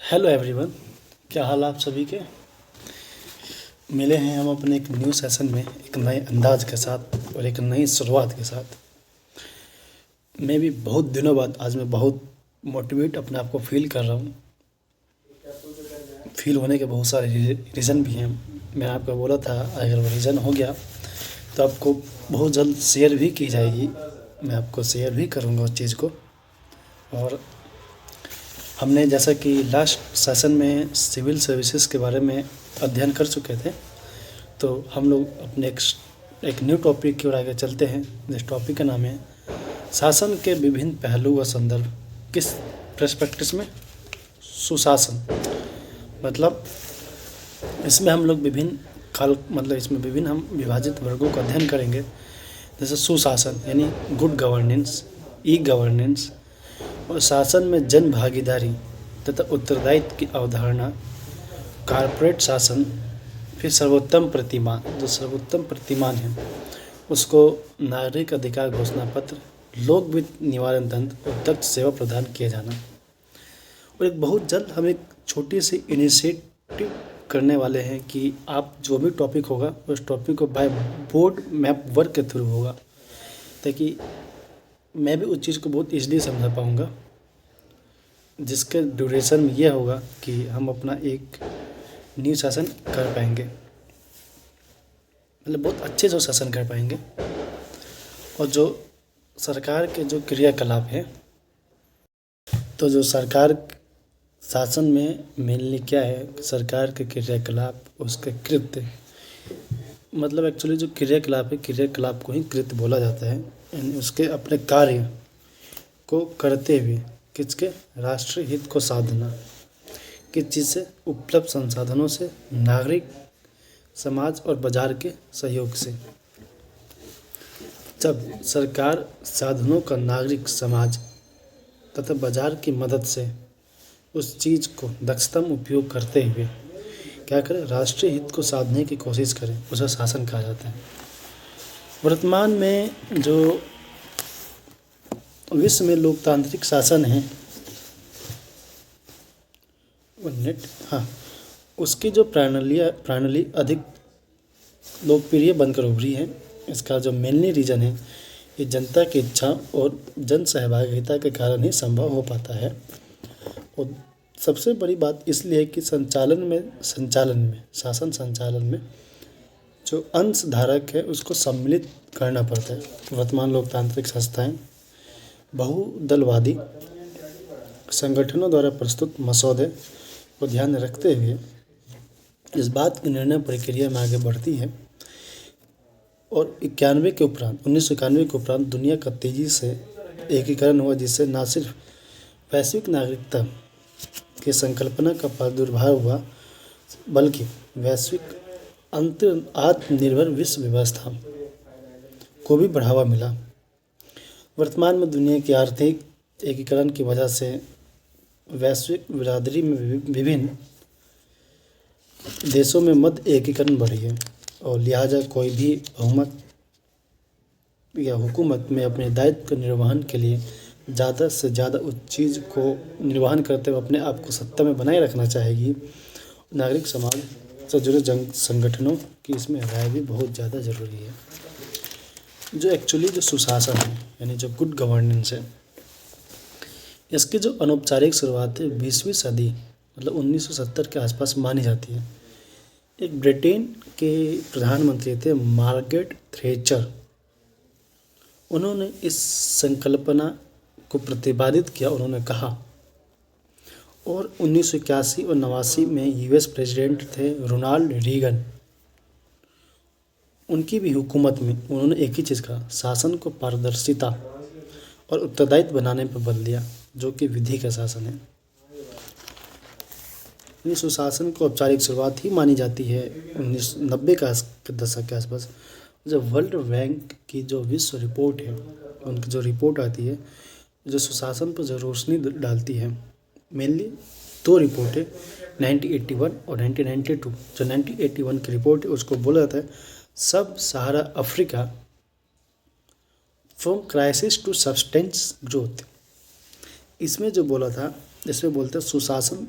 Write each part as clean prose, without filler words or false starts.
Hello everyone. क्या हाल आप सभी के। मिले हैं हम अपने एक न्यू सेशन में एक नए अंदाज के साथ और एक नई शुरुआत के साथ। मैं भी बहुत दिनों बाद आज मैं बहुत मोटिवेट अपने आप को फील कर रहा हूँ। फील होने के बहुत सारे रीज़न भी हैं। मैं आपको बोला था अगर वो रीज़न हो गया तो आपको बहुत जल्द शेयर भी की जाएगी। मैं आपको शेयर भी करूँगा उस चीज़ को। और हमने जैसा कि लास्ट सेशन में सिविल सर्विसेज के बारे में अध्ययन कर चुके थे, तो हम लोग अपने एक न्यू टॉपिक की ओर आगे चलते हैं। जिस टॉपिक का नाम है शासन के विभिन्न पहलू व संदर्भ। किस पर्सपेक्टिव में? सुशासन। मतलब इसमें हम लोग विभिन्न इसमें विभिन्न हम विभाजित वर्गों का अध्ययन करेंगे। जैसे सुशासन यानी गुड गवर्नेंस, ई गवर्नेंस, और शासन में जन भागीदारी तथा उत्तरदायित्व की अवधारणा, कॉर्पोरेट शासन, फिर सर्वोत्तम प्रतिमान। जो सर्वोत्तम प्रतिमान है उसको नागरिक अधिकार घोषणा पत्र, लोक वित्त निवारण तंत्र और दक्ष सेवा प्रदान किया जाना। और एक बहुत जल्द हम एक छोटी सी इनिशिएटिव करने वाले हैं कि आप जो भी टॉपिक होगा उस टॉपिक को बाय बोर्ड मैप वर्क के थ्रू होगा, ताकि मैं भी उस चीज़ को बहुत ईजिली समझा पाऊँगा, जिसके ड्यूरेशन में यह होगा कि हम अपना एक न्यू सेशन कर पाएंगे, मतलब बहुत अच्छे जो सेशन कर पाएंगे। और जो सरकार के जो क्रियाकलाप हैं, तो जो सरकार शासन में मेनली क्या है, सरकार के क्रियाकलाप, उसके कृत्य, मतलब एक्चुअली जो क्रियाकलाप है, क्रियाकलाप को ही कृत्य बोला जाता है। यानी उसके अपने कार्य को करते हुए किसके राष्ट्रीय हित को साधना, किस चीज़ से? उपलब्ध संसाधनों से, नागरिक समाज और बाजार के सहयोग से। जब सरकार साधनों का नागरिक समाज तथा बाजार की मदद से उस चीज़ को दक्षतम उपयोग करते हुए क्या करें, राष्ट्रीय हित को साधने की कोशिश करें, उसे शासन कहा जाता है। वर्तमान में जो विश्व में लोकतांत्रिक शासन है, उसकी जो प्रणाली अधिक लोकप्रिय बनकर उभरी है। इसका जो मेनली रीज़न है, ये जनता की इच्छा और जन सहभागिता के कारण ही संभव हो पाता है। और सबसे बड़ी बात इसलिए है कि शासन संचालन में जो अंश धारक है उसको सम्मिलित करना पड़ता है। वर्तमान लोकतांत्रिक संस्थाएं बहुदलवादी संगठनों द्वारा प्रस्तुत मसौदे को ध्यान में रखते हुए इस बात की निर्णय प्रक्रिया में आगे बढ़ती है। और 1991 के उपरांत दुनिया का तेजी से एकीकरण हुआ, जिससे न सिर्फ वैश्विक नागरिकता की संकल्पना का प्रादुर्भाव हुआ, बल्कि वैश्विक आत्मनिर्भर विश्व व्यवस्था को भी बढ़ावा मिला। वर्तमान में दुनिया की आर्थिक एकीकरण की वजह से वैश्विक बिरादरी में विभिन्न देशों में मध्य एकीकरण बढ़ी है, और लिहाजा कोई भी बहुमत या हुकूमत में अपने दायित्व के निर्वहन के लिए ज़्यादा से ज़्यादा उस चीज़ को निर्वहन करते हुए अपने आप को सत्ता में बनाए रखना चाहेगी। नागरिक समाज से जुड़े संगठनों की इसमें राय भी बहुत ज़्यादा ज़रूरी है। जो एक्चुअली जो सुशासन है, यानी जो गुड गवर्नेंस है, इसकी जो अनौपचारिक शुरुआत है 20वीं सदी मतलब 1970 के आसपास मानी जाती है। एक ब्रिटेन के प्रधानमंत्री थे मार्गरेट थैचर। उन्होंने इस संकल्पना को प्रतिपादित किया। उन्होंने कहा, और 1981 और 89 में यूएस प्रेसिडेंट थे रोनाल्ड रीगन। उनकी भी हुकूमत में उन्होंने एक ही चीज़ कहा, शासन को पारदर्शिता और उत्तरदायित्व बनाने पर बल दिया, जो कि विधि का शासन है। इस सुशासन को औपचारिक शुरुआत ही मानी जाती है 1990 के दशक के आसपास। जब वर्ल्ड बैंक की जो विश्व रिपोर्ट है, उनकी जो रिपोर्ट आती है जो सुशासन पर जो रोशनी डालती है, मेनली दो रिपोर्ट है, 1981 और 1992। जो 1981 की रिपोर्ट है उसको बोला जाता है sub Sahara Africa from crisis to substance growth. इसमें जो बोला था, इसमें बोलते हैं सुशासन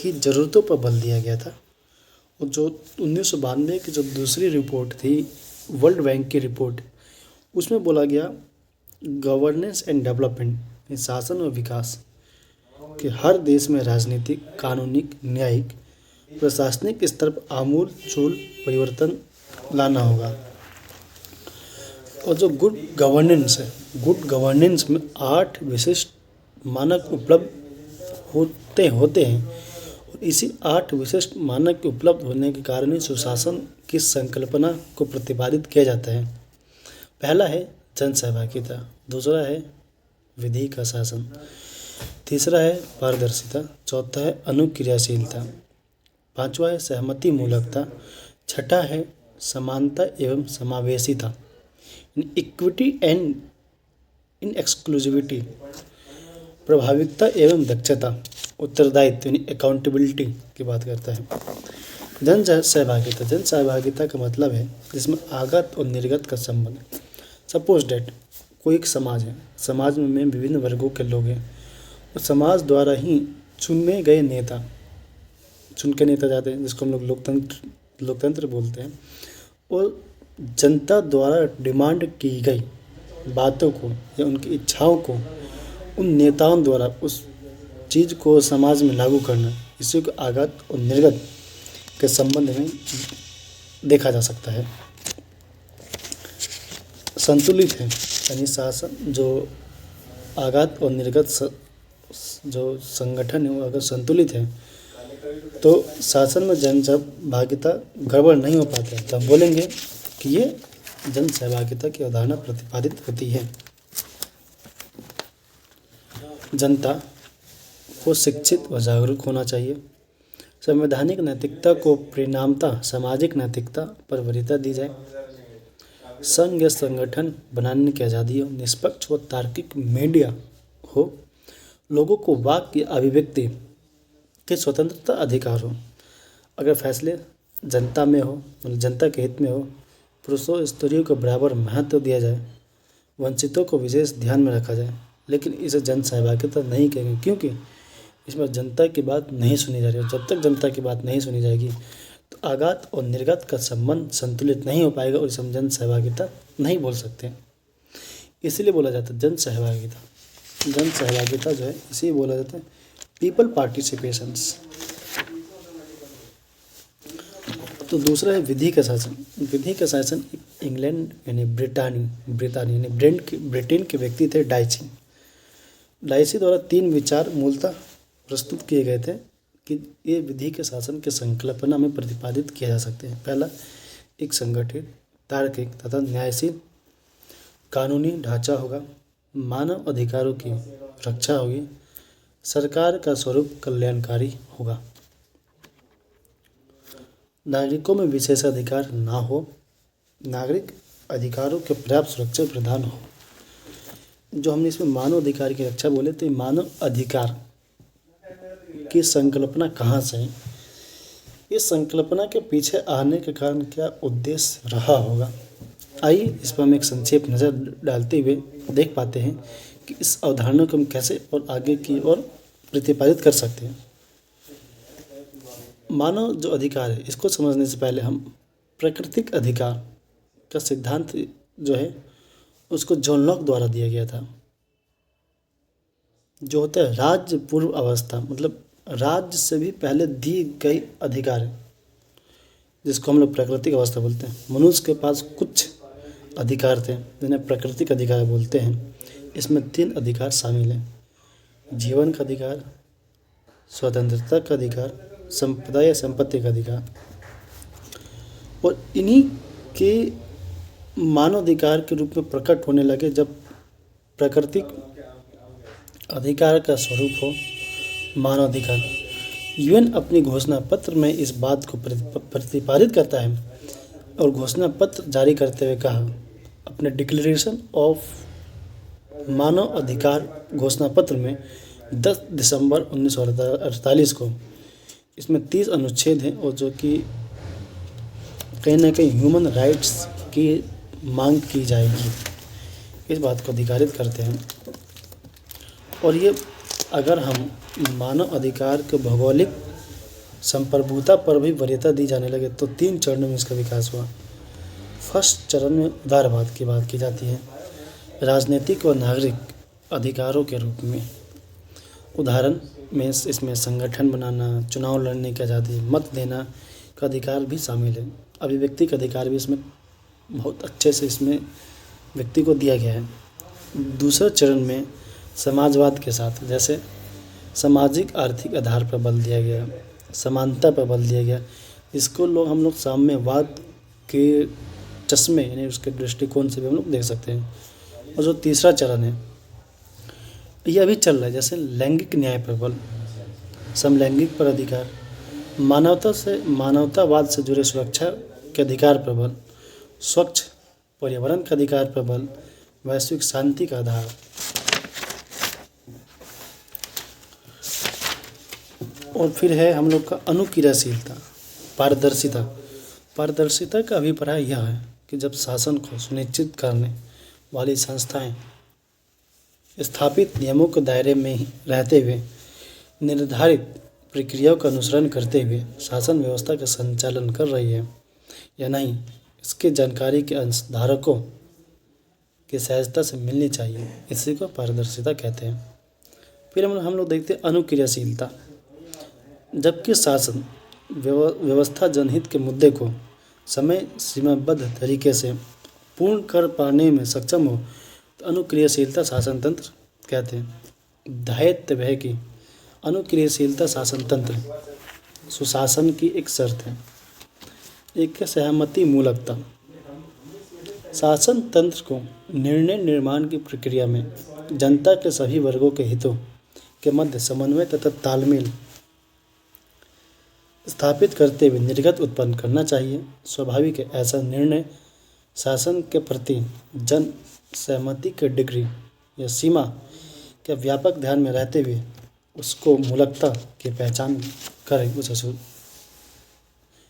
की ज़रूरतों पर बल दिया गया था। और जो 1992 की जो दूसरी रिपोर्ट थी, वर्ल्ड बैंक की रिपोर्ट, उसमें बोला गया गवर्नेंस एंड डेवलपमेंट, शासन और विकास, कि हर देश में राजनीतिक, कानूनी, न्यायिक, प्रशासनिक स्तर पर आमूल चूल परिवर्तन लाना होगा। और जो गुड गवर्नेंस है, गुड गवर्नेंस में 8 विशिष्ट मानक उपलब्ध होते हैं। और इसी 8 विशिष्ट मानक के उपलब्ध होने के कारण ही सुशासन की संकल्पना को प्रतिपादित किया जाता है। पहला है जन सहभागिता, दूसरा है विधि का शासन, तीसरा है पारदर्शिता, चौथा है अनुक्रियाशीलता, पांचवा है सहमति मूलकता, छठा है समानता एवं समावेशिता, इक्विटी एंड इन एक्सक्लूसिविटी, प्रभाविकता एवं दक्षता, उत्तरदायित्व यानी अकाउंटेबिलिटी की बात करता है। जन सहभागिता, जन सहभागिता का मतलब है जिसमें आगत और निर्गत का संबंध। सपोज डेट कोई एक समाज है, समाज में विभिन्न वर्गों के लोग हैं और समाज द्वारा ही चुने गए नेता, चुन के नेता जाते हैं, जिसको हम लोग लोकतंत्र बोलते हैं। और जनता द्वारा डिमांड की गई बातों को या उनकी इच्छाओं को उन नेताओं द्वारा उस चीज़ को समाज में लागू करना, इसी को आगत और निर्गत के संबंध में देखा जा सकता है। संतुलित है यानी शासन, जो आगत और निर्गत जो संगठन है वो अगर संतुलित है तो शासन में जन सहभागिता गड़बड़ नहीं हो पाता है। तो हम बोलेंगे कि ये जन सहभागिता की अवधारणा प्रतिपादित होती है। जनता को शिक्षित व जागरूक होना चाहिए। संवैधानिक नैतिकता को परिणामतः सामाजिक नैतिकता पर वरीयता दी जाए। संघ या संगठन बनाने की आज़ादी हो, निष्पक्ष व तार्किक मीडिया हो, लोगों को वाक की अभिव्यक्ति के स्वतंत्रता अधिकार हो। अगर फैसले जनता में हो, मतलब जनता के हित में हो, पुरुषों स्त्रियों को बराबर महत्व दिया जाए, वंचितों को विशेष ध्यान में रखा जाए। लेकिन इसे जन सहभागिता नहीं कहेंगे, क्योंकि इसमें जनता की बात नहीं सुनी जा रही है। जब तक जनता की बात नहीं सुनी जाएगी तो आगत और निर्गत का संबंध संतुलित नहीं हो पाएगा और इसे हम जन सहभागिता नहीं बोल सकते। इसलिए बोला जाता है जन सहभागिता। जन सहभागिता जो है इसे बोला जाता है पीपल पार्टिसिपेशंस। तो दूसरा है विधि का शासन। विधि का शासन इंग्लैंड यानी ब्रिटानी यानी ब्रिटेन के व्यक्ति थे डाइसी द्वारा 3 विचार मूलतः प्रस्तुत किए गए थे कि ये विधि के शासन के संकल्पना में प्रतिपादित किया जा सकते हैं। पहला, एक संगठित, तार्किक तथा न्यायशील कानूनी ढांचा होगा, मानव अधिकारों की रक्षा होगी, सरकार का स्वरूप कल्याणकारी होगा, नागरिकों में विशेषाधिकार ना हो, नागरिक अधिकारों के पर्याप्त सुरक्षा प्रदान हो। जो हमने इसमें मानव अधिकार की रक्षा बोले तो मानव अधिकार की संकल्पना कहाँ से है, इस संकल्पना के पीछे आने के कारण क्या उद्देश्य रहा होगा। आइए इस पर हम एक संक्षेप नज़र डालते हुए देख पाते हैं कि इस अवधारणा को हम कैसे और आगे की ओर प्रतिपादित कर सकते हैं। मानव जो अधिकार है इसको समझने से पहले हम प्राकृतिक अधिकार का सिद्धांत जो है उसको जॉन लॉक द्वारा दिया गया था। जो होता है राज्य पूर्व अवस्था, मतलब राज्य से भी पहले दी गई अधिकार है, जिसको हम लोग प्राकृतिक अवस्था बोलते हैं। मनुष्य के पास कुछ अधिकार थे जिन्हें प्राकृतिक अधिकार बोलते हैं। इसमें 3 अधिकार शामिल हैं: जीवन का अधिकार, स्वतंत्रता का अधिकार, संपदा या संपत्ति का अधिकार। और इन्हीं के मानवाधिकार के रूप में प्रकट होने लगे जब प्राकृतिक अधिकार का स्वरूप हो मानवाधिकार। यूएन अपनी घोषणा पत्र में इस बात को प्रतिपादित करता है और घोषणा पत्र जारी करते हुए कहा, अपने डिक्लेरेशन ऑफ मानव अधिकार घोषणा पत्र में 10 दिसंबर 1948 को, इसमें 30 अनुच्छेद हैं और जो कि कहीं ना कहीं ह्यूमन राइट्स की मांग की जाएगी, इस बात को अधिकारित करते हैं। और ये अगर हम मानव अधिकार के भौगोलिक संप्रभुता पर भी वरीयता दी जाने लगे। तो 3 चरणों में इसका विकास हुआ। फर्स्ट चरण में उदारवाद की बात की जाती है, राजनीतिक और नागरिक अधिकारों के रूप में। उदाहरण में इसमें संगठन बनाना, चुनाव लड़ने की आज़ादी, मत देना का अधिकार भी शामिल है। अभिव्यक्ति का अधिकार भी इसमें बहुत अच्छे से इसमें व्यक्ति को दिया गया है। दूसरे चरण में समाजवाद के साथ, जैसे सामाजिक आर्थिक आधार पर बल दिया गया, समानता पर बल दिया गया। इसको हम लोग साम्यवाद के चश्मे यानी उसके दृष्टिकोण से भी हम लोग देख सकते हैं। और जो तीसरा चरण है ये अभी चल रहा है, जैसे लैंगिक न्याय पर बल, समलैंगिक पर अधिकार, मानवतावाद से जुड़े सुरक्षा के अधिकार पर बल, स्वच्छ पर्यावरण के अधिकार पर बल, वैश्विक शांति का आधार। और फिर है हम लोग का अनुक्रियाशीलता, पारदर्शिता। पारदर्शिता का अभिप्राय यह है कि जब शासन को सुनिश्चित करने वाली संस्थाएं स्थापित नियमों के दायरे में ही रहते हुए निर्धारित प्रक्रियाओं का अनुसरण करते हुए शासन व्यवस्था का संचालन कर रही है या नहीं, इसकी जानकारी के अंशधारकों की सहजता से मिलनी चाहिए। इसी को पारदर्शिता कहते हैं। फिर हम लोग देखते हैं अनुक्रियाशीलता। जबकि शासन व्यवस्था जनहित के मुद्दे को समय सीमाबद्ध तरीके से पूर्ण कर पाने में सक्षम हो तो अनुक्रियाशीलता शासन तंत्र कहते हैं। दायित्व है कि अनुक्रियाशीलता शासन तंत्र सुशासन की एक शर्त है। एक सहमति मूलकता, शासन तंत्र को निर्णय निर्माण की प्रक्रिया में जनता के सभी वर्गों के हितों के मध्य समन्वय तथा तालमेल स्थापित करते हुए निर्गत उत्पन्न करना चाहिए। स्वाभाविक है ऐसा निर्णय शासन के प्रति जन सहमति के डिग्री या सीमा के व्यापक ध्यान में रहते हुए उसको मूलकता की पहचान करें, उसे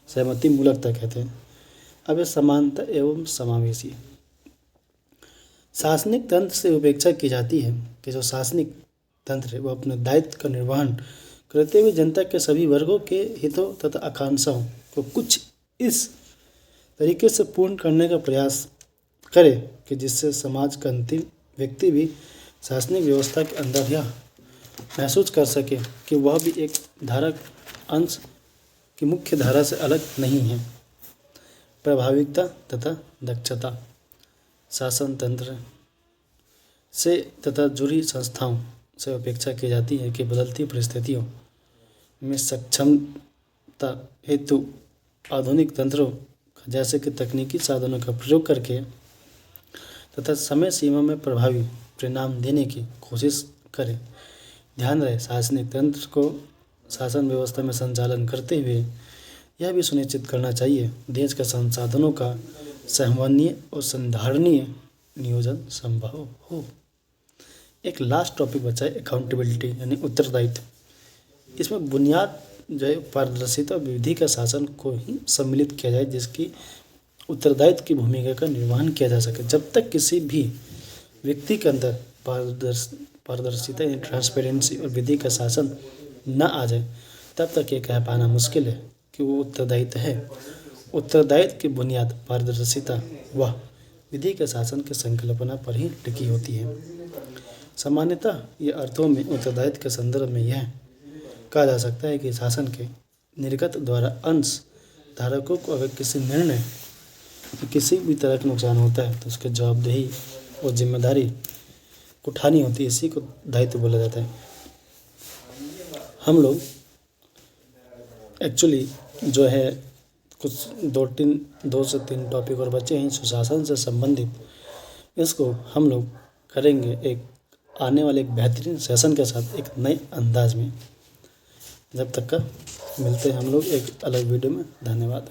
सहमति मूलकता कहते हैं। अब ये समानता एवं समावेशी। शासनिक तंत्र से उपेक्षा की जाती है कि जो शासनिक तंत्र है वो अपने दायित्व का निर्वहन करते हुए जनता के सभी वर्गों के हितों तथा आकांक्षाओं को कुछ इस तरीके से पूर्ण करने का प्रयास करे कि जिससे समाज का अंतिम व्यक्ति भी शासनिक व्यवस्था के अंदर यह महसूस कर सके कि वह भी एक धारक अंश की मुख्य धारा से अलग नहीं है। प्रभाविकता तथा दक्षता। शासन तंत्र से तथा जुड़ी संस्थाओं से अपेक्षा की जाती है कि बदलती परिस्थितियों में सक्षमता हेतु आधुनिक तंत्रों जैसे कि तकनीकी साधनों का प्रयोग करके तथा समय सीमा में प्रभावी परिणाम देने की कोशिश करें। ध्यान रहे शासनिक तंत्र को शासन व्यवस्था में संचालन करते हुए यह भी सुनिश्चित करना चाहिए देश के संसाधनों का सहमनीय और संधारणीय नियोजन संभव हो। एक लास्ट टॉपिक बचा है अकाउंटेबिलिटी यानी उत्तरदायित्व। इसमें बुनियाद जो है पारदर्शिता और विधि का शासन को ही सम्मिलित किया जाए जिसकी उत्तरदायित्व की भूमिका का निर्वहन किया जा सके। जब तक किसी भी व्यक्ति के अंदर पारदर्शिता यानी ट्रांसपेरेंसी और विधि का शासन न आ जाए तब तक ये कह पाना मुश्किल है कि वो उत्तरदायित्व है। उत्तरदायित्व की बुनियाद पारदर्शिता व विधि के शासन की संकल्पना पर ही टिकी होती है। सामान्यतः ये अर्थों में उत्तरदायित्व के संदर्भ में यह कहा जा सकता है कि शासन के निर्गत द्वारा अंश धारकों को अगर किसी निर्णय किसी भी तरह का नुकसान होता है तो उसके जवाबदेही और जिम्मेदारी उठानी होती है। इसी को दायित्व बोला जाता है। हम लोग एक्चुअली जो है कुछ 2 से 3 टॉपिक और बचे हैं सुशासन से संबंधित। इसको हम लोग करेंगे एक आने वाले एक बेहतरीन सेशन के साथ एक नए अंदाज में। जब तक का मिलते हैं हम लोग एक अलग वीडियो में। धन्यवाद।